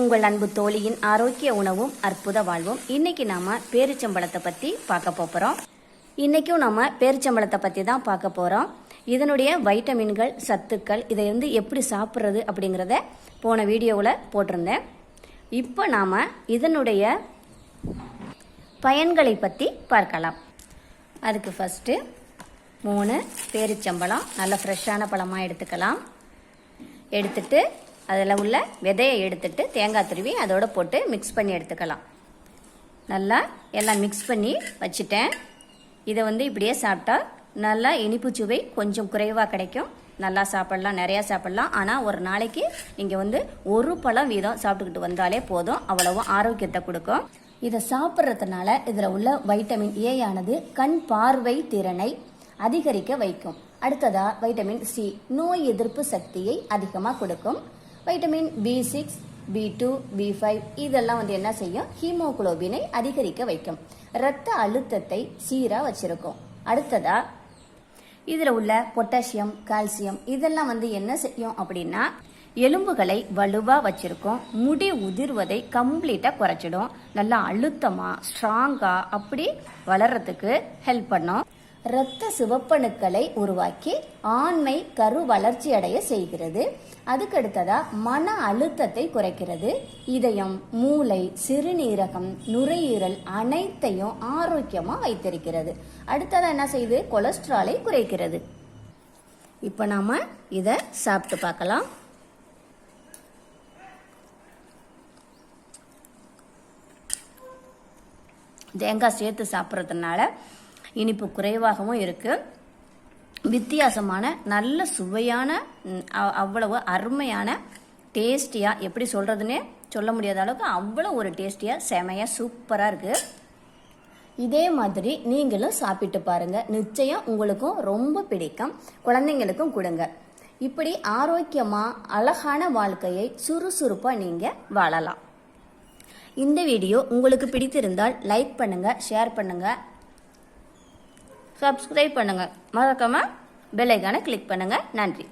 உங்கள் அன்பு தோழியின் ஆரோக்கிய உணவும் அற்புத வாழ்வும். இன்னைக்கு நாம பேரிச்சம்பழத்தை பற்றி பார்க்க போகிறோம். இன்றைக்கும் நம்ம பேரிச்சம்பழத்தை பற்றி தான் பார்க்க போகிறோம். இதனுடைய வைட்டமின்கள், சத்துக்கள், இதை எப்படி சாப்பிட்றது அப்படிங்கிறத போன வீடியோவில் போட்டிருந்தேன். இப்போ நாம் இதனுடைய பயன்களை பற்றி பார்க்கலாம். அதுக்கு ஃபஸ்ட்டு 3 பேரிச்சம்பழம் நல்ல ஃப்ரெஷ்ஷான பழமாக எடுத்துக்கலாம். எடுத்துட்டு அதில் உள்ள விதையை எடுத்துட்டு தேங்காய் துருவி அதோடு போட்டு மிக்ஸ் பண்ணி எடுத்துக்கலாம். நல்லா எல்லாம் மிக்ஸ் பண்ணி வச்சுட்டேன். இதை இப்படியே சாப்பிட்டா நல்லா இனிப்பு சுவை கொஞ்சம் குறைவாக கிடைக்கும். நல்லா சாப்பிடலாம், நிறையா சாப்பிடலாம். ஆனால் ஒரு நாளைக்கு நீங்கள் ஒரு பழம் வீதம் சாப்பிட்டுக்கிட்டு வந்தாலே போதும், அவ்வளவு ஆரோக்கியத்தை கொடுக்கும். இதை சாப்பிட்றதுனால இதில் உள்ள வைட்டமின் ஏ ஆனது கண் பார்வை திறனை அதிகரிக்க வைக்கும். அடுத்ததா வைட்டமின் சி நோய் எதிர்ப்பு சக்தியை அதிகமாக கொடுக்கும். வைட்டமின் B6, B2, B5 இதெல்லாம் என்ன செய்யும்? ஹீமோகுளோபினை அதிகரிக்க வைக்கும். இரத்த அழுத்தத்தை சீராக வச்சிருக்கும். அடுத்ததா இதில் உள்ள பொட்டாசியம், கால்சியம் இதெல்லாம் என்ன செய்யும் அப்படின்னா எலும்புகளை வலுவாக வச்சிருக்கும். முடி உதிர்வதை கம்ப்ளீட்டாக குறைச்சிடும். நல்லா அழுத்தமாக ஸ்ட்ராங்காக அப்படி வளர்றதுக்கு ஹெல்ப் பண்ணும். இரத்த சிவப்பணுக்களை உருவாக்கி ஆண்மை கரு வளர்ச்சி அடைய செய்கிறது. அதுக்கு அடுத்ததா மன அழுத்தத்தை குறைக்கிறது. இதயம், மூளை, சிறுநீரகம், நுரையீரல் அனைத்தையும் ஆரோக்கியமாக வைத்திருக்கிறது. அடுத்ததா என்ன செய்யுது? கொலஸ்ட்ராலை குறைக்கிறது. இப்போ நாம இதை சாப்பிட்டு பார்க்கலாம். தேங்காய் சேர்த்து சாப்பிட்றதுனால இனிப்பு குறைவாகவும் இருக்குது. வித்தியாசமான நல்ல சுவையான அவ்வளவு அருமையான டேஸ்டியாக, எப்படி சொல்கிறதுனே சொல்ல முடியாத அளவுக்கு அவ்வளோ ஒரு டேஸ்டியாக செமையாக சூப்பராக இருக்குது. இதே மாதிரி நீங்களும் சாப்பிட்டு பாருங்கள். நிச்சயம் உங்களுக்கும் ரொம்ப பிடிக்கும். குழந்தைங்களுக்கும் கொடுங்க. இப்படி ஆரோக்கியமாக அழகான வாழ்க்கையை சுறுசுறுப்பாக நீங்கள் வாழலாம். இந்த வீடியோ உங்களுக்கு பிடித்திருந்தால் லைக் பண்ணுங்கள், ஷேர் பண்ணுங்கள், சப்ஸ்கிரைப் பண்ணுங்கள், மறக்காமல் பெல் ஐகானை கிளிக் பண்ணுங்கள். நன்றி.